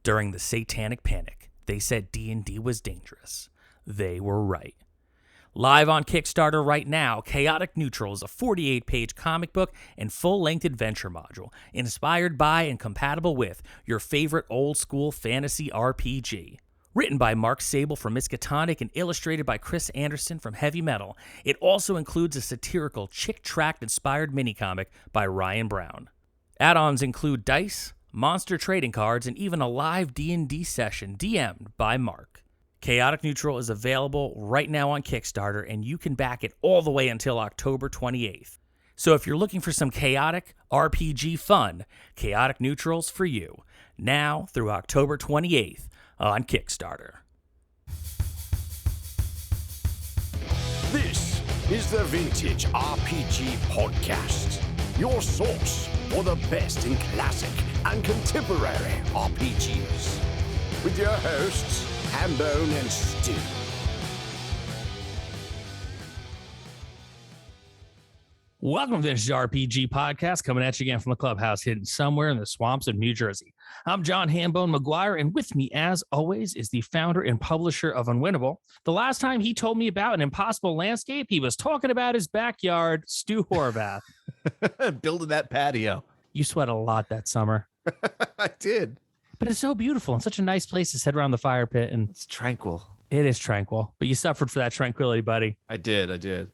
During the Satanic Panic, they said D&D was dangerous. They were right. Live on Kickstarter right now, Chaotic Neutral is a 48-page comic book and full-length adventure module inspired by and compatible with your favorite old-school fantasy RPG. Written by Mark Sable from Miskatonic and illustrated by Chris Anderson from Heavy Metal, it also includes a satirical chick-tract-inspired minicomic by Ryan Brown. Add-ons include dice, monster trading cards, and even a live D&D session DM'd by Mark. Chaotic Neutral is available right now on Kickstarter, and you can back it all the way until October 28th. So if you're looking for some chaotic RPG fun, Chaotic Neutral's for you, now through October 28th on Kickstarter. This is the Vintage RPG Podcast, your source for the best in classic and contemporary RPGs. With your hosts, Hambone and Stu. Welcome to this RPG Podcast, coming at you again from the clubhouse hidden somewhere in the swamps of New Jersey. I'm John Hambone McGuire, and with me, as always, is the founder and publisher of Unwinnable. The last time he told me about an impossible landscape, he was talking about his backyard, Stu Horvath. Building that patio. You sweat a lot that summer. I did. But it's so beautiful and such a nice place to sit around the fire pit. And It's tranquil. it is tranquil, but you suffered for that tranquility, buddy. I did.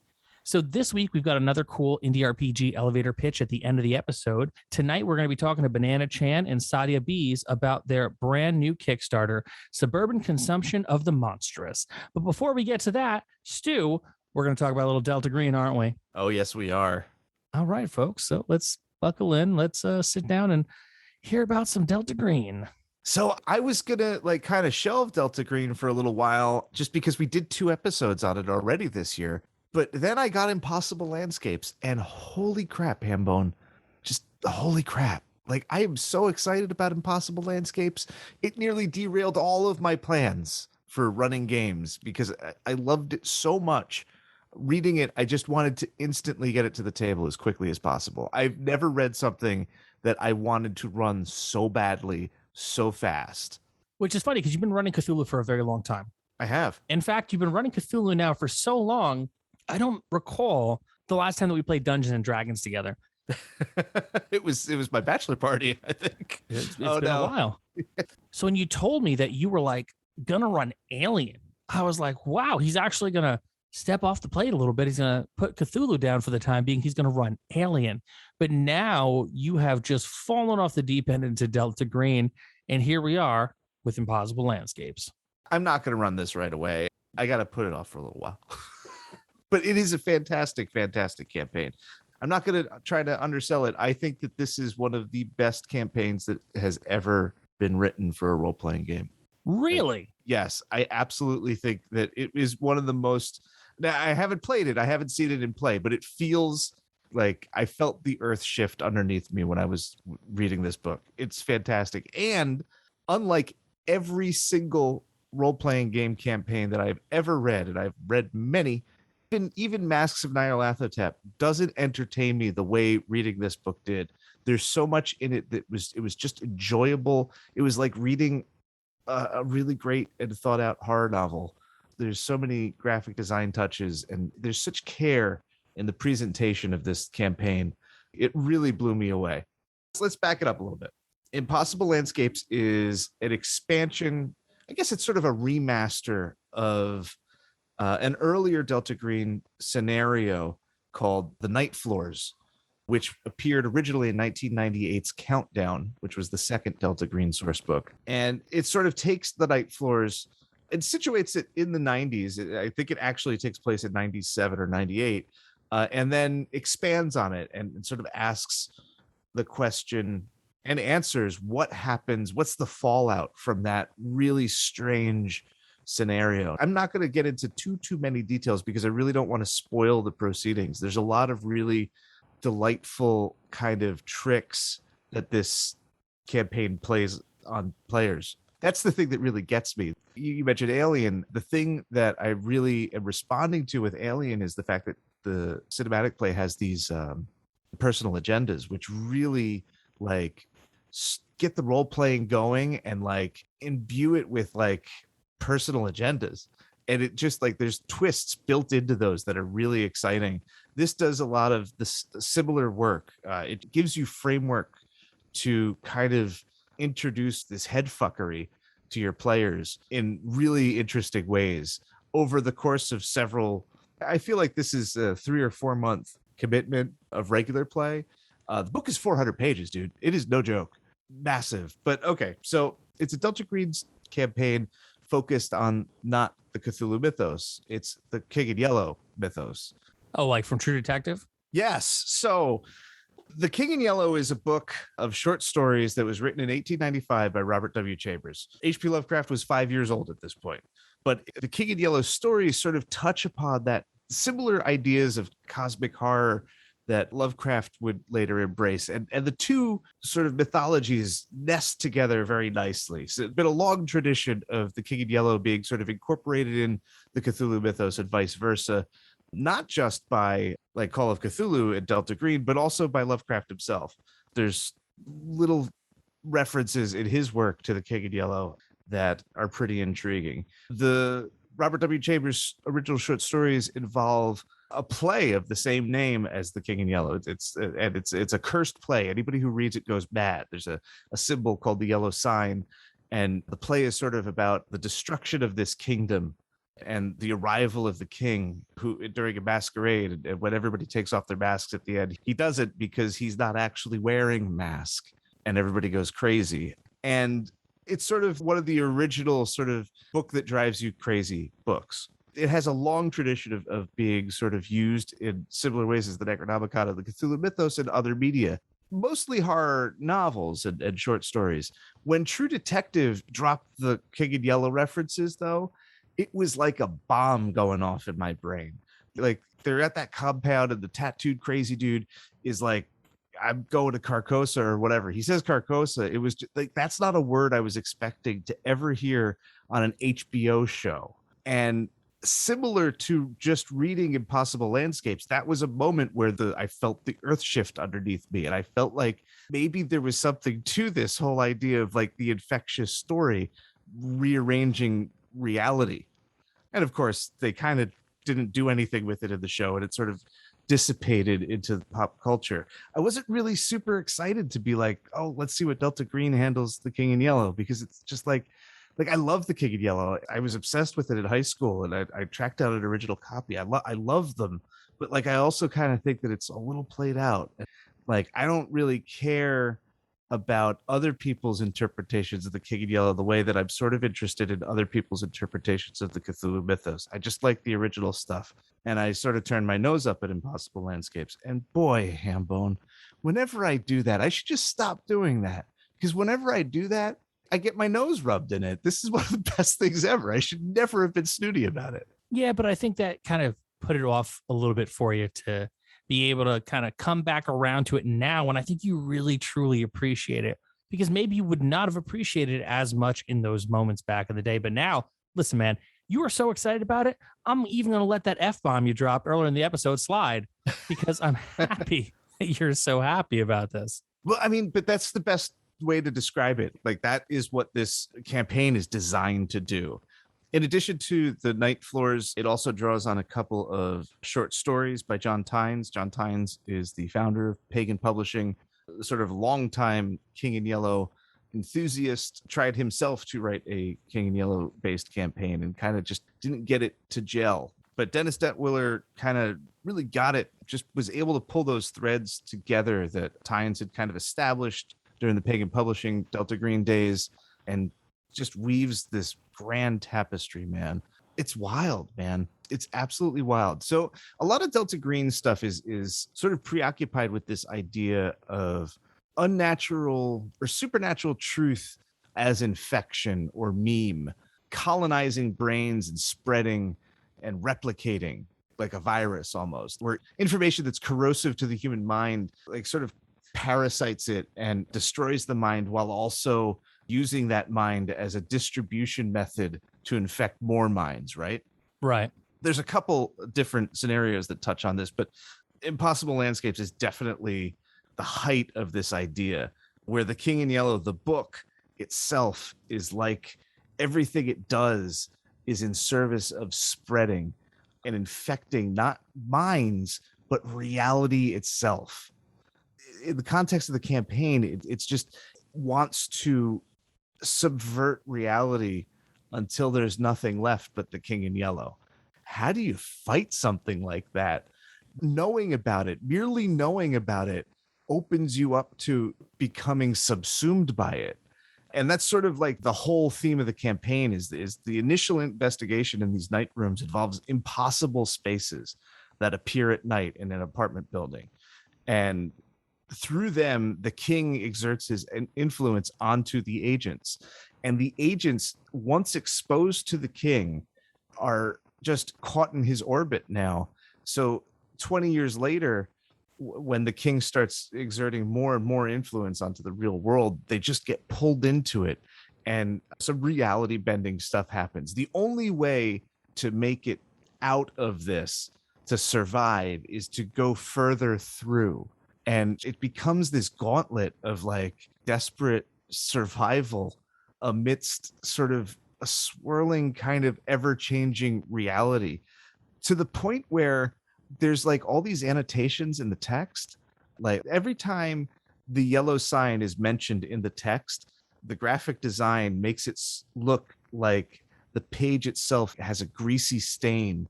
So this week, we've got another cool indie RPG elevator pitch at the end of the episode. Tonight, we're going to be talking to Banana Chan and Sadia Bies about their brand new Kickstarter, Suburban Consumption of the Monstrous. But before we get to that, Stu, we're going to talk about a little Delta Green, aren't we? Oh, yes, we are. All right, folks. So let's buckle in. Let's sit down and hear about some Delta Green. So I was going to kind of shelve Delta Green for a little while just because we did 2 episodes on it already this year. But then I got Impossible Landscapes, and holy crap, Hambone, just holy crap. I am so excited about Impossible Landscapes. It nearly derailed all of my plans for running games because I loved it so much. Reading it, I just wanted to instantly get it to the table as quickly as possible. I've never read something that I wanted to run so badly, so fast. Which is funny because you've been running Cthulhu for a very long time. I have. In fact, you've been running Cthulhu now for so long, I don't recall the last time that we played Dungeons and Dragons together. It was my bachelor party, I think. It's been a while. So when you told me that you were gonna run Alien, I was like, wow, he's actually gonna step off the plate a little bit. He's gonna put Cthulhu down for the time being. He's gonna run Alien. But now you have just fallen off the deep end into Delta Green, and here we are with Impossible Landscapes. I'm not going to run this right away. I got to put it off for a little while. But it is a fantastic, fantastic campaign. I'm not going to try to undersell it. I think that this is one of the best campaigns that has ever been written for a role-playing game. Really? Yes, I absolutely think that it is one of the most... Now, I haven't played it. I haven't seen it in play, but it feels like I felt the earth shift underneath me when I was reading this book. It's fantastic. And unlike every single role-playing game campaign that I've ever read, and I've read many, even Masks of Nyarlathotep doesn't entertain me the way reading this book did. There's so much in it that it was just enjoyable. It was like reading a really great and thought out horror novel. There's so many graphic design touches, and there's such care in the presentation of this campaign. It really blew me away. So let's back it up a little bit. Impossible Landscapes is an expansion. I guess it's sort of a remaster of an earlier Delta Green scenario called The Night Floors, which appeared originally in 1998's Countdown, which was the second Delta Green source book. And it sort of takes The Night Floors and situates it in the 90s. I think it actually takes place in 97 or 98, and then expands on it and sort of asks the question and answers what happens, what's the fallout from that really strange scenario. I'm not going to get into too many details because I really don't want to spoil the proceedings. There's a lot of really delightful kind of tricks that this campaign plays on players. That's the thing that really gets me. You mentioned Alien. The thing that I really am responding to with Alien is the fact that the cinematic play has these personal agendas, which really get the role playing going and like imbue it with like personal agendas. And it just like there's twists built into those that are really exciting. This does a lot of this similar work. It gives you framework to kind of introduce this head fuckery to your players in really interesting ways over the course of several. I feel like this is a 3 or 4 month commitment of regular play. The book is 400 pages, dude. It is no joke. Massive. But okay, so it's a Delta Green's campaign focused on not the Cthulhu mythos. It's the King in Yellow mythos. Oh, like from True Detective? Yes. So The King in Yellow is a book of short stories that was written in 1895 by Robert W. Chambers. H.P. Lovecraft was 5 years old at this point. But The King in Yellow stories sort of touch upon that similar ideas of cosmic horror that Lovecraft would later embrace. And the two sort of mythologies nest together very nicely. So it's been a long tradition of The King in Yellow being sort of incorporated in the Cthulhu mythos and vice versa, not just by like Call of Cthulhu and Delta Green, but also by Lovecraft himself. There's little references in his work to The King in Yellow that are pretty intriguing. The Robert W. Chambers' original short stories involve a play of the same name as The King in Yellow. It's a cursed play. Anybody who reads it goes mad. There's a symbol called the yellow sign, and the play is sort of about the destruction of this kingdom and the arrival of the king, who during a masquerade, and when everybody takes off their masks at the end, he does it because he's not actually wearing a mask, and everybody goes crazy. And it's sort of one of the original sort of book that drives you crazy books. It has a long tradition of being sort of used in similar ways as the Necronomicon of the Cthulhu mythos and other media, mostly horror novels and short stories. When True Detective dropped the King in Yellow references, though, it was like a bomb going off in my brain. Like they're at that compound and the tattooed crazy dude is like, I'm going to Carcosa or whatever. He says Carcosa. It was just, like, that's not a word I was expecting to ever hear on an HBO show. And similar to just reading Impossible Landscapes, that was a moment where I felt the earth shift underneath me. And I felt like maybe there was something to this whole idea of like the infectious story rearranging reality. And of course, they kind of didn't do anything with it in the show, and it sort of dissipated into pop culture. I wasn't really super excited to be like, oh, let's see what Delta Green handles The King in Yellow, because it's just like I love The King in Yellow. I was obsessed with it in high school, and I tracked down an original copy. I love them, but like I also kind of think that it's a little played out. Like I don't really care about other people's interpretations of The King in Yellow the way that I'm sort of interested in other people's interpretations of the Cthulhu mythos. I just like the original stuff. And I sort of turned my nose up at Impossible Landscapes. And boy, Hambone, whenever I do that, I should just stop doing that. Because whenever I do that, I get my nose rubbed in it. This is one of the best things ever. I should never have been snooty about it. Yeah, but I think that kind of put it off a little bit for you to be able to kind of come back around to it now. And I think you really, truly appreciate it, because maybe you would not have appreciated it as much in those moments back in the day. But now, listen, man, you are so excited about it. I'm even going to let that F-bomb you dropped earlier in the episode slide, because I'm happy that you're so happy about this. Well, I mean, but that's the best way to describe it. Like that is what this campaign is designed to do. In addition to the Night Floors, it also draws on a couple of short stories by John Tynes. John Tynes is the founder of Pagan Publishing, sort of longtime King in Yellow enthusiast, tried himself to write a King in Yellow based campaign and kind of just didn't get it to gel. But Dennis Detwiller kind of really got it, just was able to pull those threads together that Tynes had kind of established during the Pagan Publishing Delta Green days, and just weaves this grand tapestry, man. It's wild, man. It's absolutely wild. So a lot of Delta Green stuff is sort of preoccupied with this idea of unnatural or supernatural truth as infection or meme, colonizing brains and spreading and replicating like a virus almost, where information that's corrosive to the human mind like sort of parasites it and destroys the mind, while also using that mind as a distribution method to infect more minds, right? Right. There's a couple different scenarios that touch on this, but Impossible Landscapes is definitely the height of this idea. where the King in Yellow, the book itself, is like everything it does is in service of spreading and infecting not minds, but reality itself. In the context of the campaign, it's just wants to subvert reality until there's nothing left but the King in Yellow. How do you fight something like that? Knowing about it, merely knowing about it, opens you up to becoming subsumed by it. And that's sort of like the whole theme of the campaign is the initial investigation in these night rooms involves impossible spaces that appear at night in an apartment building. And through them, the king exerts his influence onto the agents. And the agents, once exposed to the king, are just caught in his orbit now. So 20 years later, when the king starts exerting more and more influence onto the real world, they just get pulled into it. And some reality bending stuff happens. The only way to make it out of this, to survive, is to go further through. And it becomes this gauntlet of like desperate survival amidst sort of a swirling kind of ever-changing reality, to the point where there's like all these annotations in the text. Like every time the yellow sign is mentioned in the text, the graphic design makes it look like the page itself has a greasy stain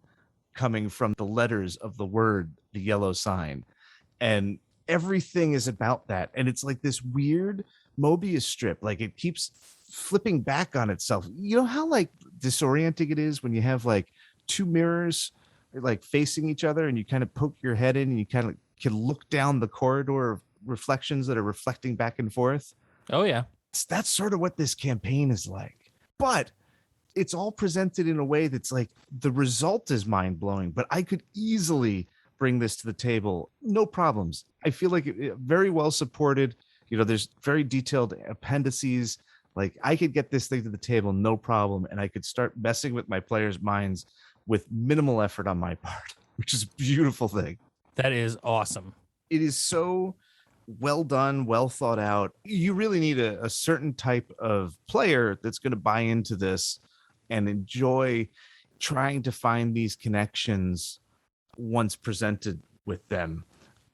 coming from the letters of the word, the yellow sign. And everything is about that. And it's like this weird Mobius strip. Like it keeps flipping back on itself. You know how like disorienting it is when you have like two mirrors like facing each other and you kind of poke your head in and you kind of can look down the corridor of reflections that are reflecting back and forth. Oh yeah. That's sort of what this campaign is like. But it's all presented in a way that's like the result is mind-blowing, but I could easily bring this to the table, no problems. I feel like it very well supported. You know, there's very detailed appendices. Like I could get this thing to the table, no problem. And I could start messing with my players' minds with minimal effort on my part, which is a beautiful thing. That is awesome. It is so well done, well thought out. You really need a certain type of player that's going to buy into this and enjoy trying to find these connections once presented with them.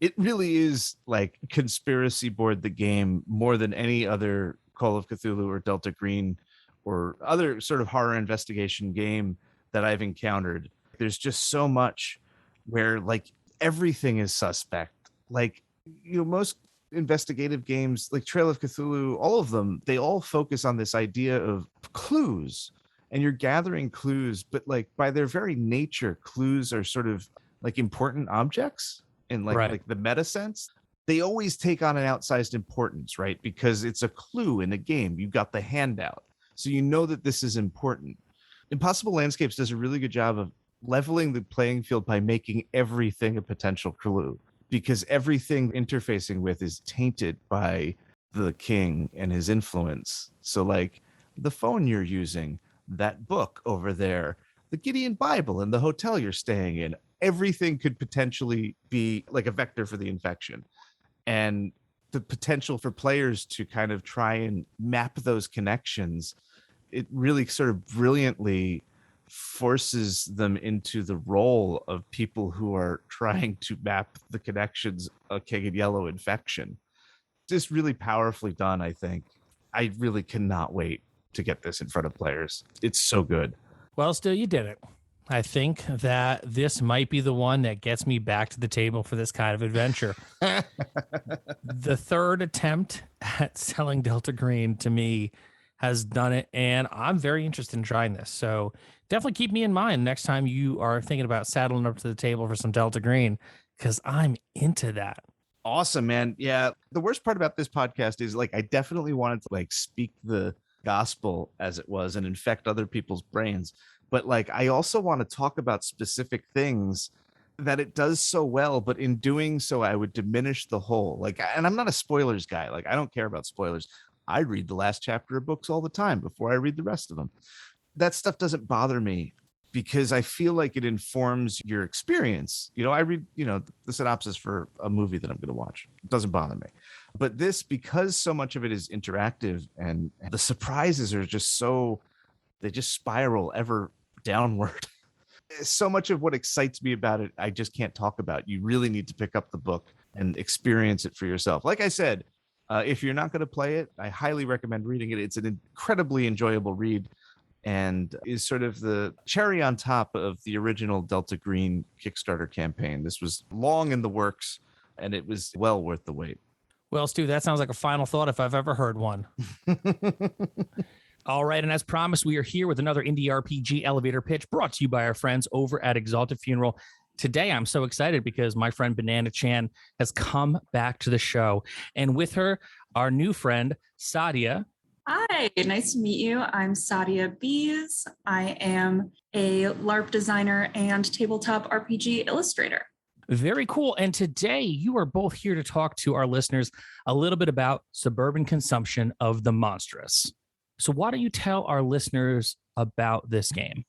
It really is like conspiracy board the game more than any other Call of Cthulhu or Delta Green or other sort of horror investigation game that I've encountered. There's just so much where like everything is suspect. Like, you know, most investigative games like Trail of Cthulhu, all of them, they all focus on this idea of clues, and you're gathering clues, but like by their very nature, clues are sort of like important objects in like the meta sense. They always take on an outsized importance, right? Because it's a clue in the game. You've got the handout, so you know that this is important. Impossible Landscapes does a really good job of leveling the playing field by making everything a potential clue, because everything interfacing with is tainted by the king and his influence. So like the phone you're using, that book over there, the Gideon Bible in the hotel you're staying in, everything could potentially be like a vector for the infection. And the potential for players to kind of try and map those connections, it really sort of brilliantly forces them into the role of people who are trying to map the connections of King and Yellow infection. Just really powerfully done, I think. I really cannot wait to get this in front of players. It's so good. Well, still, you did it. I think that this might be the one that gets me back to the table for this kind of adventure. The third attempt at selling Delta Green to me has done it, and I'm very interested in trying this. So definitely keep me in mind next time you are thinking about saddling up to the table for some Delta Green, because I'm into that. Awesome, man. Yeah. The worst part about this podcast is like I definitely wanted to like speak the gospel as it was and infect other people's brains. But like I also want to talk about specific things that it does so well, but in doing so, I would diminish the whole. Like, and I'm not a spoilers guy. Like, I don't care about spoilers. I read the last chapter of books all the time before I read the rest of them. That stuff doesn't bother me. because I feel like it informs your experience. You know, I read, the synopsis for a movie that I'm going to watch. It doesn't bother me. But this, because so much of it is interactive and the surprises are just they just spiral ever downward. So much of what excites me about it, I just can't talk about. You really need to pick up the book and experience it for yourself. Like I said, if you're not going to play it, I highly recommend reading it. It's an incredibly enjoyable read and is sort of the cherry on top of the original Delta Green Kickstarter campaign. This was long in the works, and it was well worth the wait. Well, Stu, that sounds like a final thought if I've ever heard one. All right, and as promised, we are here with another indie RPG elevator pitch brought to you by our friends over at Exalted Funeral. Today, I'm so excited because my friend Banana Chan has come back to the show. And with her, our new friend, Sadia. Hi, nice to meet you. I'm Sadia Bies. I am a LARP designer and tabletop RPG illustrator. Very cool. And today, you are both here to talk to our listeners a little bit about Suburban Consumption of the Monstrous. So why don't you tell our listeners about this game?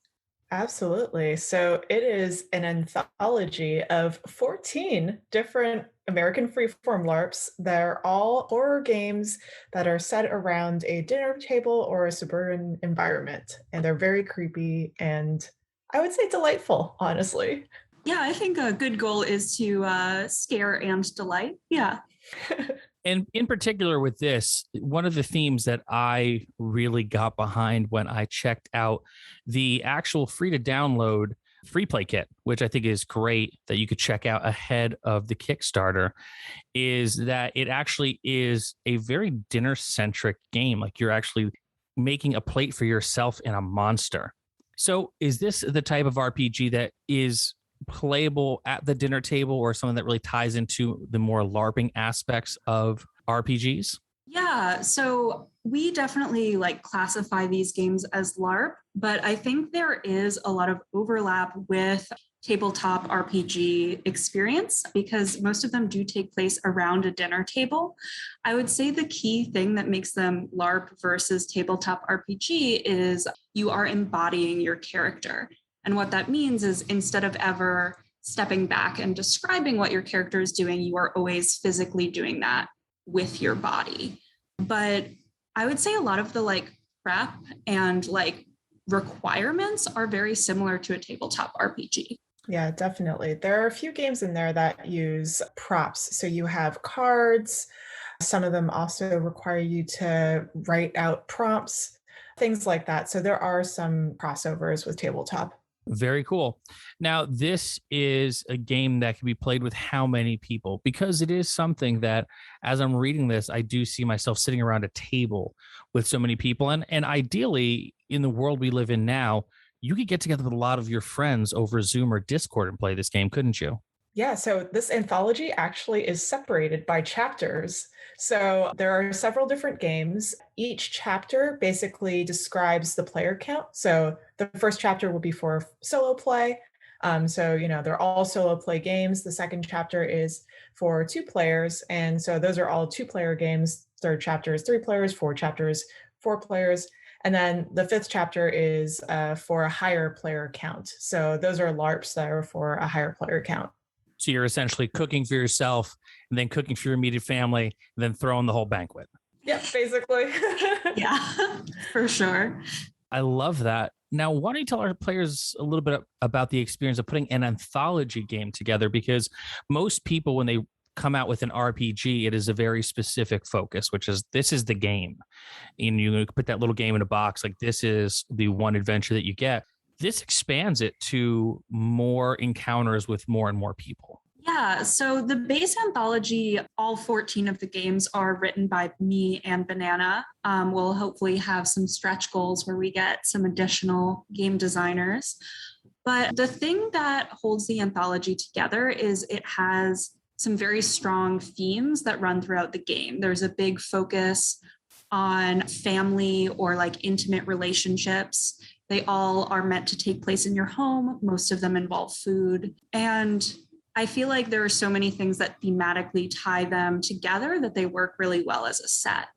Absolutely. So it is an anthology of 14 different American freeform LARPs. They're all horror games that are set around a dinner table or a suburban environment. And they're very creepy and I would say delightful, honestly. Yeah, I think a good goal is to scare and delight. Yeah. And in particular with this, one of the themes that I really got behind when I checked out the actual free to download free play kit, which I think is great that you could check out ahead of the Kickstarter, is that it actually is a very dinner centric game. Like you're actually making a plate for yourself and a monster. So is this the type of RPG that is playable at the dinner table or something that really ties into the more LARPing aspects of RPGs? Yeah, so we definitely classify these games as LARP, but I think there is a lot of overlap with tabletop RPG experience because most of them do take place around a dinner table. I would say the key thing that makes them LARP versus tabletop RPG is you are embodying your character. And what that means is instead of ever stepping back and describing what your character is doing, you are always physically doing that with your body. But I would say a lot of the prep and requirements are very similar to a tabletop RPG. Yeah, definitely. There are a few games in there that use props. So you have cards. Some of them also require you to write out prompts, things like that. So there are some crossovers with tabletop. Very cool. Now, this is a game that can be played with how many people? Because it is something that, as I'm reading this, I do see myself sitting around a table with so many people. And ideally, in the world we live in now, you could get together with a lot of your friends over Zoom or Discord and play this game, couldn't you? Yeah, so this anthology actually is separated by chapters. So there are several different games. Each chapter basically describes the player count. So the first chapter will be for solo play. They're all solo play games. The second chapter is for 2 players. And so those are all 2-player games. Third chapter is 3 players, 4 chapters, 4 players. And then the 5th chapter is for a higher player count. So those are LARPs that are for a higher player count. So you're essentially cooking for yourself and then cooking for your immediate family and then throwing the whole banquet. Yeah, basically. Yeah, for sure. I love that. Now, why don't you tell our players a little bit about the experience of putting an anthology game together? Because most people, when they come out with an RPG, it is a very specific focus, which is this is the game. And you put that little game in a box, like this is the one adventure that you get. This expands it to more encounters with more and more people. Yeah, so the base anthology, all 14 of the games are written by me and Banana. We'll hopefully have some stretch goals where we get some additional game designers. But the thing that holds the anthology together is it has some very strong themes that run throughout the game. There's a big focus on family or intimate relationships. They all are meant to take place in your home. Most of them involve food. And I feel like there are so many things that thematically tie them together that they work really well as a set.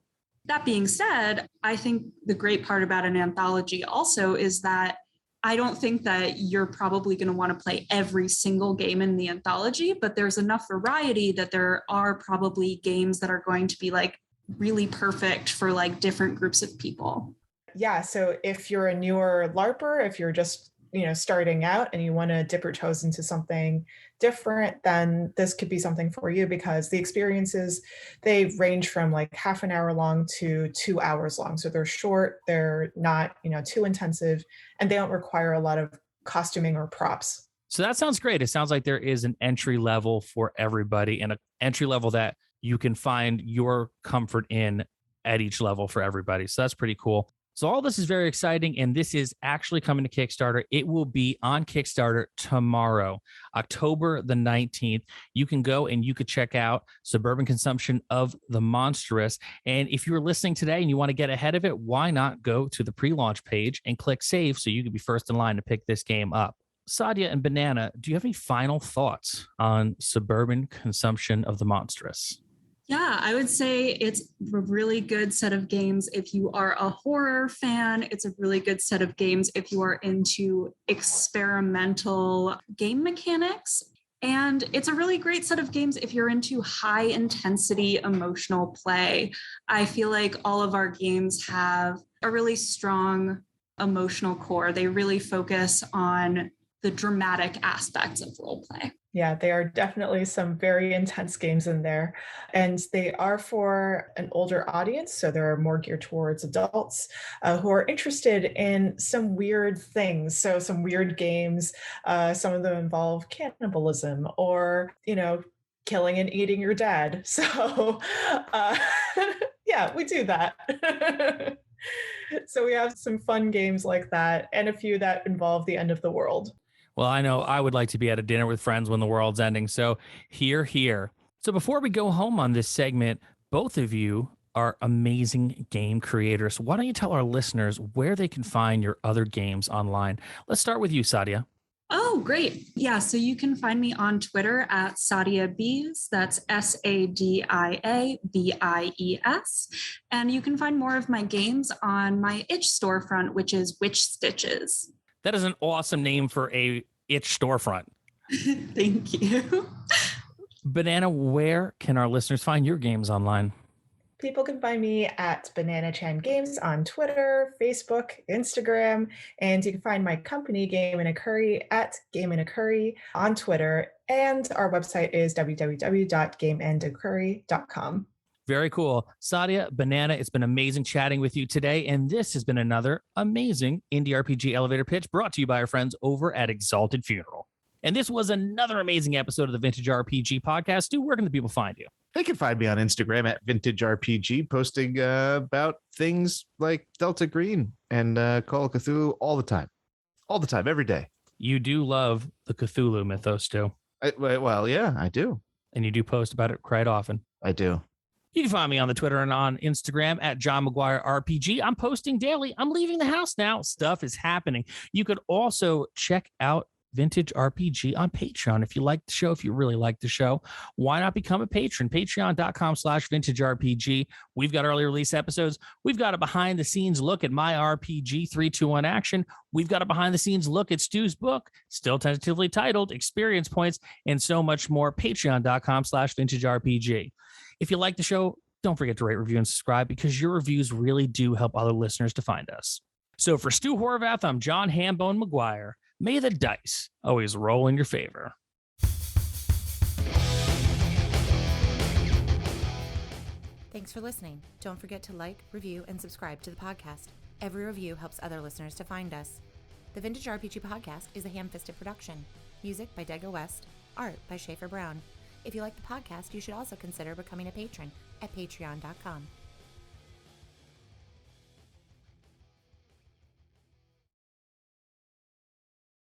That being said, I think the great part about an anthology also is that I don't think that you're probably going to want to play every single game in the anthology, but there's enough variety that there are probably games that are going to be like really perfect for like different groups of people. Yeah, so if you're a newer LARPer, if you're just starting out and you want to dip your toes into something different, then this could be something for you, because the experiences, they range from like half an hour long to 2 hours long. So they're short, they're not too intensive, and they don't require a lot of costuming or props. So that sounds great. It sounds like there is an entry level for everybody, and an entry level that you can find your comfort in at each level for everybody. So that's pretty cool. So all this is very exciting, and this is actually coming to Kickstarter. It will be on Kickstarter tomorrow, October the 19th. You can go and you could check out Suburban Consumption of the Monstrous. And if you're listening today and you want to get ahead of it, why not go to the pre-launch page and click save so you can be first in line to pick this game up. Sadia and Banana, do you have any final thoughts on Suburban Consumption of the Monstrous? Yeah, I would say it's a really good set of games if you are a horror fan. It's a really good set of games if you are into experimental game mechanics. And it's a really great set of games if you're into high intensity emotional play. I feel like all of our games have a really strong emotional core. They really focus on the dramatic aspects of role play. Yeah, there are definitely some very intense games in there, and they are for an older audience. So they're more geared towards adults who are interested in some weird things. So some weird games, some of them involve cannibalism or, killing and eating your dad. So yeah, we do that. So we have some fun games like that, and a few that involve the end of the world. Well, I know I would like to be at a dinner with friends when the world's ending. So here. So before we go home on this segment, both of you are amazing game creators. Why don't you tell our listeners where they can find your other games online? Let's start with you, Sadia. Oh, great. Yeah, so you can find me on Twitter at Sadia Bies. That's SADIABIES. And you can find more of my games on my itch storefront, which is Witch Stitches. That is an awesome name for a itch storefront. Thank you. Banana, where can our listeners find your games online? People can find me at Banana Chan Games on Twitter, Facebook, Instagram, and you can find my company, Game in a Curry, at Game in a Curry on Twitter, and our website is www.gameandacurry.com. Very cool. Sadia, Banana, it's been amazing chatting with you today. And this has been another amazing Indie RPG elevator pitch brought to you by our friends over at Exalted Funeral. And this was another amazing episode of the Vintage RPG podcast. Stu, where can the people find you? They can find me on Instagram at Vintage RPG, posting about things like Delta Green and Call of Cthulhu all the time, every day. You do love the Cthulhu mythos, Stu. Well, yeah, I do. And you do post about it quite often. I do. You can find me on the Twitter and on Instagram at John McGuire RPG. I'm posting daily. I'm leaving the house now. Stuff is happening. You could also check out Vintage RPG on Patreon. If you like the show, if you really like the show, why not become a patron? Patreon.com/vintagerepg. We've got early release episodes. We've got a behind the scenes look at my RPG 321 action. We've got a behind the scenes look at Stu's book, still tentatively titled Experience Points, and so much more. Patreon.com/vintagerepg. If you like the show, don't forget to rate, review, and subscribe, because your reviews really do help other listeners to find us. So for Stu Horvath, I'm John Hambone McGuire. May the dice always roll in your favor. Thanks for listening. Don't forget to like, review, and subscribe to the podcast. Every review helps other listeners to find us. The Vintage RPG Podcast is a ham-fisted production. Music by Dego West. Art by Schaefer Brown. If you like the podcast, you should also consider becoming a patron at patreon.com.